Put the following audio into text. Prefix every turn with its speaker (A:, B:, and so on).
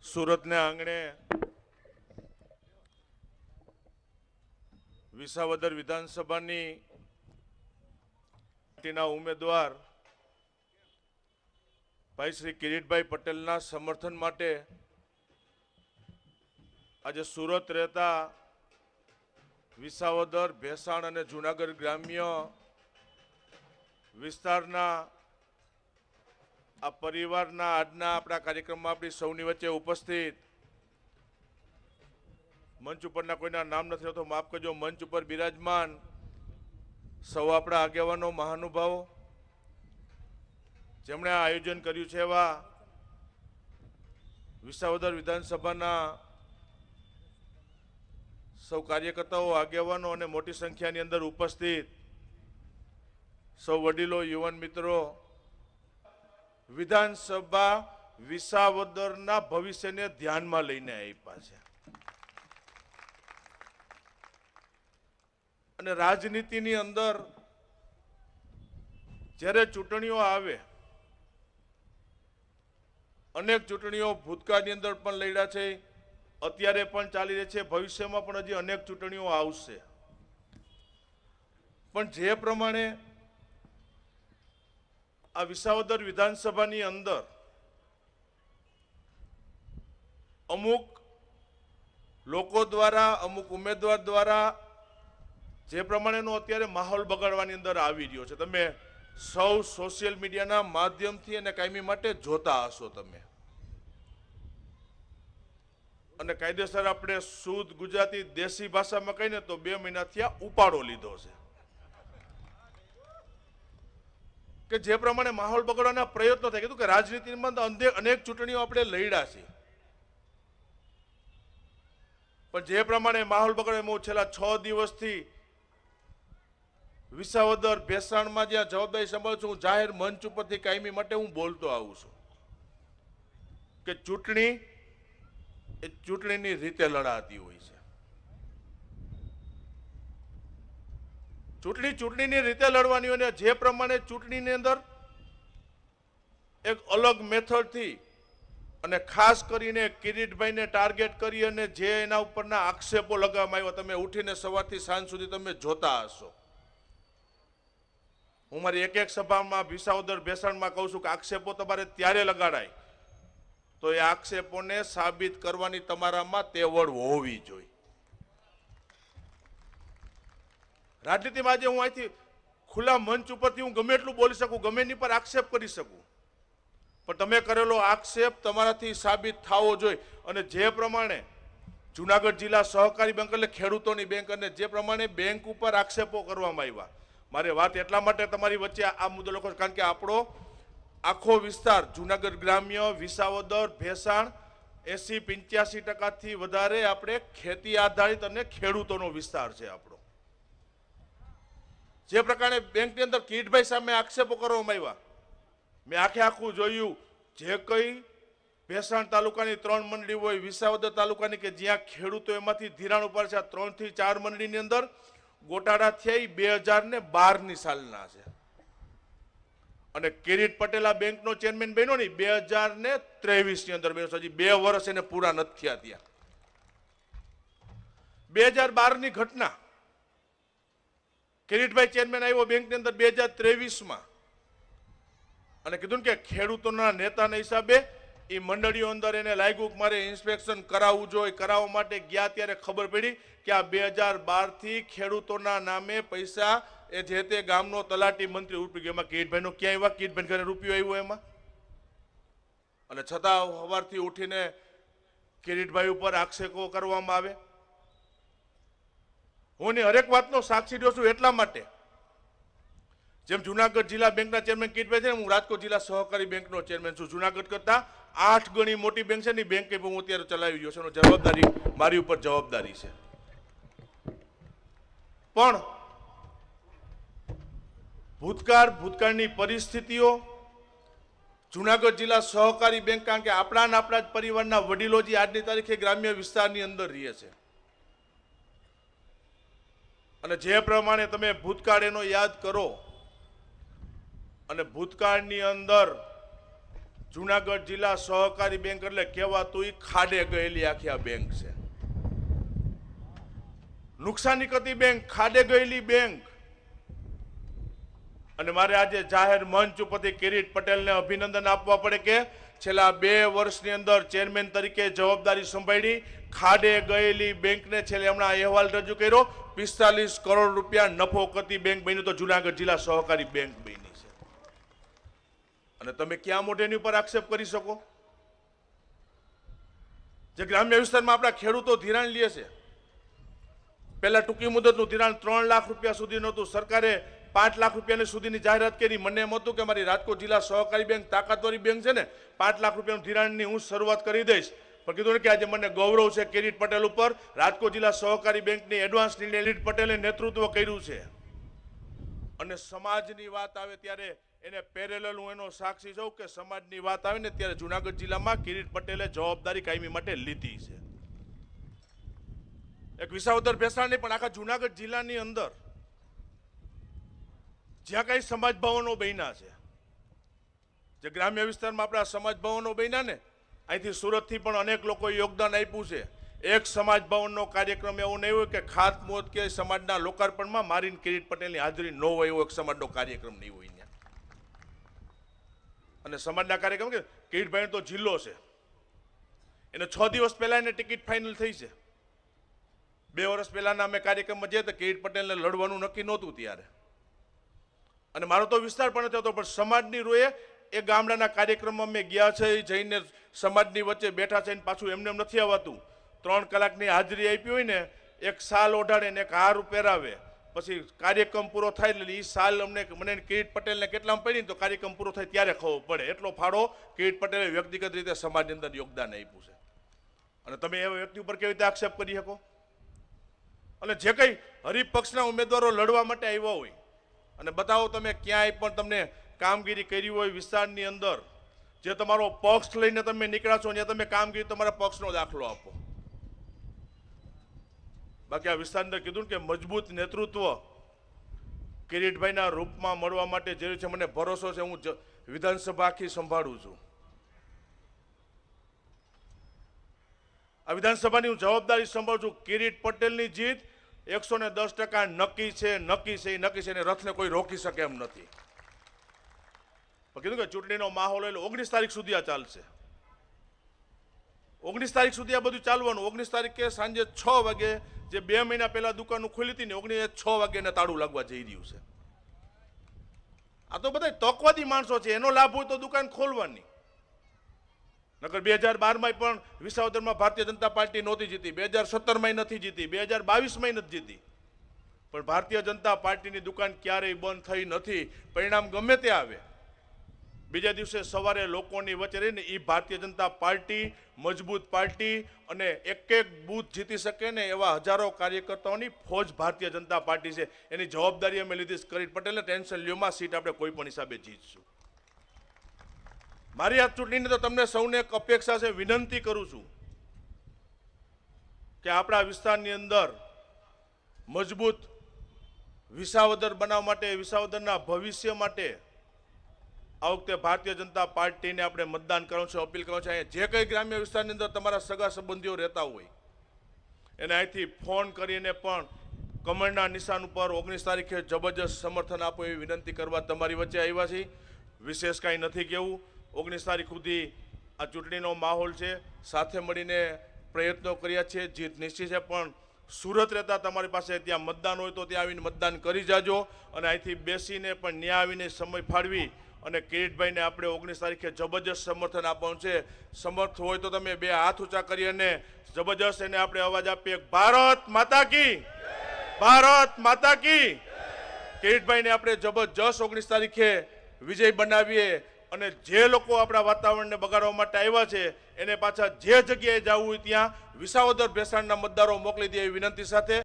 A: સુરતને આંગણે વિસાવદર વિધાનસભાની ઉમેદવાર ભાઈ શ્રી કિરીટભાઈ પટેલના સમર્થન માટે આજે સુરત રહેતા વિસાવદર, ભેસાણ અને જૂનાગઢ ગ્રામ્ય વિસ્તારના આ પરિવારના આજના આપણા કાર્યક્રમમાં આપણી સૌની વચ્ચે ઉપસ્થિત મંચ ઉપરના કોઈના નામ નથી હોતો માફ કરજો, મંચ ઉપર બિરાજમાન સૌ આપણા આગેવાનો, મહાનુભાવો, જેમણે આ આયોજન કર્યું છે એવા વિસાવદર વિધાનસભાના સૌ કાર્યકર્તાઓ, આગેવાનો અને મોટી સંખ્યાની અંદર ઉપસ્થિત સૌ વડીલો, યુવાન મિત્રો, વિધાનસભા વિસાવદરના ભવિષ્યને ધ્યાનમાં લઈને આપ્યા છે. અને રાજનીતિની અંદર જ્યારે ચૂંટણીઓ આવે, અનેક ચૂંટણીઓ ભૂતકાળની અંદર પણ લડ્યા છે, અત્યારે પણ ચાલી રહી છે, ભવિષ્યમાં પણ હજી અનેક ચૂંટણીઓ આવશે. પણ જે પ્રમાણે આ વિસાવદર વિધાનસભાની અંદર અમુક લોકો દ્વારા, અમુક ઉમેદવાર દ્વારા જે પ્રમાણેનો અત્યારે માહોલ બગાડવાની અંદર આવી રહ્યો છે, તમે સૌ સોશિયલ મીડિયાના માધ્યમથી અને કાયમી માટે જોતા હશો તમે. અને કાયદેસર આપણે શુદ્ધ ગુજરાતી દેશી ભાષામાં કહીને તો 2 મહિનાથી આ ઉપાડો લીધો છે કે જે પ્રમાણે માહોલ બગાડવાના પ્રયત્નો થાય. કીધું કે રાજનીતિમાં અનેક ચૂંટણીઓ આપણે લડ્યા છે, પણ જે પ્રમાણે માહોલ બગાડે, હું છેલ્લા 6 દિવસથી વિસાવદર, ભેસાણમાં જ્યાં જવાબદારી સંભાળું છું, જાહેર મંચ ઉપરથી કાયમી માટે હું બોલતો આવું છું કે ચૂંટણી એ ચૂંટણીની રીતે લડાતી હોય છે. ચૂંટણીની રીતે લડવાની હોય, અને જે પ્રમાણે ચૂંટણીની અંદર એક અલગ મેથડથી અને ખાસ કરીને કિરીટભાઈને ટાર્ગેટ કરી અને જે એના ઉપરના આક્ષેપો લગાવવામાં આવ્યા, તમે ઉઠીને સવારથી સાંજ સુધી તમે જોતા હશો. હું મારી એક સભામાં વિસાવદર, ભેસાણમાં કહું છું કે આક્ષેપો તમારે ત્યારે લગાડાય તો એ આક્ષેપોને સાબિત કરવાની તમારામાં તેવડ હોવી જોઈએ. રાજનીતિમાં આજે હું અહીંથી ખુલ્લા મંચ ઉપરથી હું ગમે એટલું બોલી શકું, ગમે એની પર આક્ષેપ કરી શકું, પણ તમે કરેલો આક્ષેપ તમારાથી સાબિત થવો જોઈએ. અને જે પ્રમાણે જૂનાગઢ જિલ્લા સહકારી બેંક એટલે ખેડૂતોની બેંક, અને જે પ્રમાણે બેંક ઉપર આક્ષેપો કરવામાં આવ્યા, મારે વાત એટલા માટે તમારી વચ્ચે આ મુદ્દો લખો કારણ કે આપણો આખો વિસ્તાર જૂનાગઢ ગ્રામ્ય, વિસાવદર, ભેસાણ 80-85% વધારે આપણે ખેતી આધારિત અને ખેડૂતોનો વિસ્તાર છે આપણો. જે પ્રકારે બેંકની અંદર કિરીટભાઈ સામે આક્ષેપો કરવામાં આવ્યા, મેં આખું જોયું. જે કઈ ભેસાણ તાલુકાની 3 મંડળી હોય, વિસાવદર તાલુકાની કે જ્યાં ખેડૂતો એમાંથી ધિરાણ ઉપાડે છે, આ 3 થી 4 મંડળીની અંદર ગોટાળા થયા 2012ની સાલના છે. અને કિરીટ પટેલ આ બેંકનો ચેરમેન બન્યો ને 2023ની અંદર બન્યો, હજી 2 વર્ષ એને પૂરા નથી થયા. ત્યાં 2012ની ઘટના, કિરીટભાઈ ચેરમેન આવ્યો બેંકની અંદર 2023માં અને કીધું કે ખેડૂતોના નેતાના હિસાબે એ મંડળીઓ અંદર એને લાગ્યું કે મારે ઇન્સ્પેક્શન કરાવવું જોઈએ. કરાવવા માટે ગયા ત્યારે ખબર પડી કે આ 2012થી ખેડૂતોના નામે પૈસા એ જે તે ગામનો તલાટી મંત્રી ઉપડી ગયો. એમાં કિરીટભાઈનો ક્યાં આવ્યા? કિરીટભાઈ ઘરે રૂપિયો આવ્યો એમાં? અને છતાં સવારથી ઉઠીને કિરીટભાઈ ઉપર આક્ષેપો કરવામાં આવે. હું ની હરેક વાતનો સાક્ષી રહ્યો છું એટલા માટે, જેમ જૂનાગઢ જિલ્લા બેંકના ચેરમેન કિરીટભાઈ છે, હું રાજકોટ જિલ્લા સહકારી બેંકનો ચેરમેન છું. જૂનાગઢ કરતા 8 ગણી મોટી બેંક છે ને, બેંક હું અત્યારે ચલાવી રહ્યો છું. જવાબદારી મારી ઉપર જવાબદારી છે. પણ ભૂતકાળની પરિસ્થિતિઓ, જૂનાગઢ જિલ્લા સહકારી બેંક, કારણ કે આપણા જ પરિવારના વડીલો જે આજની તારીખે ગ્રામ્ય વિસ્તારની અંદર રહે છે, અને જે પ્રમાણે તમે ભૂતકાળ એનો યાદ કરો, અને ભૂતકાળની અંદર જુનાગઢ જિલ્લા સહકારી બેંક એટલે કહેવાતું ઈ ખાડે ગયેલી આખી આ બેંક છે. નુકસાની કરતી બેંક, ખાડે ગયેલી બેંક. અને મારે આજે જાહેર મંચ ઉપરથી કિરીટ પટેલને અભિનંદન આપવા પડે કે છેલ્લા 2 વર્ષની અંદર ચેરમેન તરીકે જવાબદારી સંભાળી ખાડે ગયેલી બેંકને છેલ્લે હમણાં અહેવાલ રજૂ કર્યો, 45 કરોડ રૂપિયા નફો કરતી બેંક બની તો જુનાગઢ જિલ્લા સહકારી બેંક બની છે. અને તમે ક્યાં મોઢેની ઉપર આક્ષેપ કરી શકો? જે ગ્રામ્ય વિસ્તારમાં આપણા ખેડૂતો ધિરાણ લે છે, પહેલા ટૂંકી મુદતનું ધિરાણ 3 લાખ રૂપિયા સુધીનું હતું, સરકારે 5 લાખ રૂપિયાની સુધીની જાહેરાત કરી. મને એમ હતું કે મારી રાજકોટ જિલ્લા સહકારી બેંક તાકાતવાળી બેંક છે ને, 5 લાખ રૂપિયાનું ધિરાણની હું શરૂઆત કરી દઈશ. પણ કીધું ને કે આજે મને ગૌરવ છે કિરીટ પટેલ ઉપર. રાજકોટ જિલ્લા સહકારી બેંકની એડવાન્સ નિર્ણય કિરીટ પટેલે નેતૃત્વ કર્યું છે. અને સમાજની વાત આવે ત્યારે એને પેરેલલ હું એનો સાક્ષી છું કે સમાજની વાત આવે ને ત્યારે જુનાગઢ જિલ્લામાં કિરીટ પટેલે જવાબદારી કાયમી માટે લીધી છે. એક વિસાવદર ભેસાણ નહીં પણ આખા જુનાગઢ જિલ્લાની અંદર જ્યાં કઈ સમાજ ભવનો બન્યા છે, જે ગ્રામ્ય વિસ્તારમાં આપણા સમાજ ભવનો બન્યા ને, અહીંથી સુરતથી પણ અનેક લોકોએ યોગદાન આપ્યું છે. એક સમાજ ભવનનો કાર્યક્રમ એવો નહીં હોય કે ખાતમુહૂર્ત કે સમાજના લોકાર્પણમાં મારીને કિરીટ પટેલની હાજરી ન હોય એવો એક સમાજનો કાર્યક્રમ નહીં હોય ત્યાં. અને સમાજના કાર્યક્રમ કે કિરીટભાઈ તો જિલ્લો છે, એને 6 દિવસ પહેલા એને ટિકિટ ફાઇનલ થઈ છે. 2 વર્ષ પહેલાના અમે કાર્યક્રમમાં જઈએ તો કિરીટ પટેલને લડવાનું નક્કી નહોતું ત્યારે. અને મારો તો વિસ્તાર પણ નથી હતો, પણ સમાજની રોએ એ ગામડાના કાર્યક્રમમાં અમે ગયા છે, જઈને સમાજની વચ્ચે બેઠા છે. પાછું એમને નથી આવતું, 3 કલાકની હાજરી આપી હોય ને, એક સાલ ઓઢાડે ને એક હાર પહેરાવે, પછી કાર્યક્રમ પૂરો થાય એટલે એ સાલ મને કિરીટ પટેલને કેટલામાં પડી તો કાર્યક્રમ પૂરો થાય ત્યારે ખબર પડે. એટલો ફાળો કિરીટ પટેલે વ્યક્તિગત રીતે સમાજની અંદર યોગદાન આપ્યું છે. અને તમે એવા વ્યક્તિ ઉપર કેવી રીતે આક્ષેપ કરી શકો? અને જે કંઈ હરીફ પક્ષના ઉમેદવારો લડવા માટે આવ્યા હોય અને બતાવો તમે ક્યાંય પણ તમને કામગીરી કરી હોય વિસ્તારની અંદર, જે તમારો પક્ષ લઈને તમે નીકળ્યા છો ત્યાં તમે કામગીરી તમારા પક્ષનો દાખલો આપો. બાકી આ વિસ્તારની અંદર કીધું કે મજબૂત નેતૃત્વ કિરીટભાઈના રૂપમાં મળવા માટે જરૂર છે. મને ભરોસો છે, હું વિધાનસભા આખી સંભાળું છું. આ વિધાનસભાની હું જવાબદારી સંભાળું છું. કિરીટ પટેલની જીત 110% નક્કી છે, નક્કી છે, નક્કી છે. અને રથને કોઈ રોકી શકે એમ નથી. કીધું કે ચૂંટણીનો માહોલ એટલે 19 તારીખ સુધી આ ચાલશે. 19 તારીખ સુધી આ બધું ચાલવાનું. 19 તારીખે સાંજે 6 વાગે, જે 2 મહિના પહેલા દુકાનો ખુલી હતી ને, 6 વાગે એને તાળું લાગવા જઈ રહ્યું છે. આ તો બધા તકવાદી માણસો છે, એનો લાભ હોય તો દુકાન ખોલવાની. નકર 2012માં પણ વિસાવદરમાં ભારતીય જનતા પાર્ટી નહોતી જીતી, 2017માં નથી જીતી, 2022માં નથી જીતી. પણ ભારતીય જનતા પાર્ટીની દુકાન ક્યારેય બંધ થઈ નથી. પરિણામ ગમે તે આવે, બીજા દિવસે સવારે લોકોની વચ્ચે રહીને એ ભારતીય જનતા પાર્ટી મજબૂત પાર્ટી અને એક બૂથ જીતી શકે ને એવા હજારો કાર્યકર્તાઓની ફોજ ભારતીય જનતા પાર્ટી છે. એની જવાબદારી અમે લીધી. કિરીટ પટેલને ટેન્શન લ્યોમાં, સીટ આપણે કોઈ પણ હિસાબે જીતશું. મારી આ ચૂંટણીની તો તમને સૌને એક અપેક્ષા છે, વિનંતી કરું છું કે આપણા વિસ્તારની અંદર મજબૂત વિસાવદર બનાવવા માટે, વિસાવદરના ભવિષ્ય માટે આ વખતે ભારતીય જનતા પાર્ટીને આપણે મતદાન કરવાનું છે, અપીલ કરવાનું છે. જે કંઈ ગ્રામ્ય વિસ્તારની અંદર તમારા સગા સંબંધીઓ રહેતા હોય એને અહીંથી ફોન કરીને પણ કમળના નિશાન ઉપર 19 તારીખે જબરજસ્ત સમર્થન આપો એવી વિનંતી કરવા તમારી વચ્ચે આવ્યા છીએ. વિશેષ કાંઈ નથી કહેવું. 19 તારીખ સુધી આ ચૂંટણીનો માહોલ છે, સાથે મળીને પ્રયત્નો કર્યા છે, જીત નિશ્ચિત છે. પણ સુરત રહેતા તમારી પાસે ત્યાં મતદાન હોય તો ત્યાં આવીને મતદાન કરી જાજો. અને અહીંથી બેસીને પણ ન્યા આવીને સમય ફાળવી અને કિરીટભાઈને આપણે 19 તારીખે જબરજસ્ત સમર્થન આપવાનું છે. સમર્થ હોય તો તમે 2 હાથ ઊંચા કરી અને જબરજસ્ત એને આપણે અવાજ આપીએ, ભારત માતા કી, ભારત માતા કી. કિરીટભાઈને આપણે જબરજસ્ત 19 તારીખે વિજય બનાવીએ. અને જે લોકો આપણા વાતાવરણને બગાડવા માટે આવ્યા છે એને પાછા જે જગ્યાએ જવું હોય ત્યાં વિસાવદર ભેસાણના મતદારો મોકલી દે એવી વિનંતી સાથે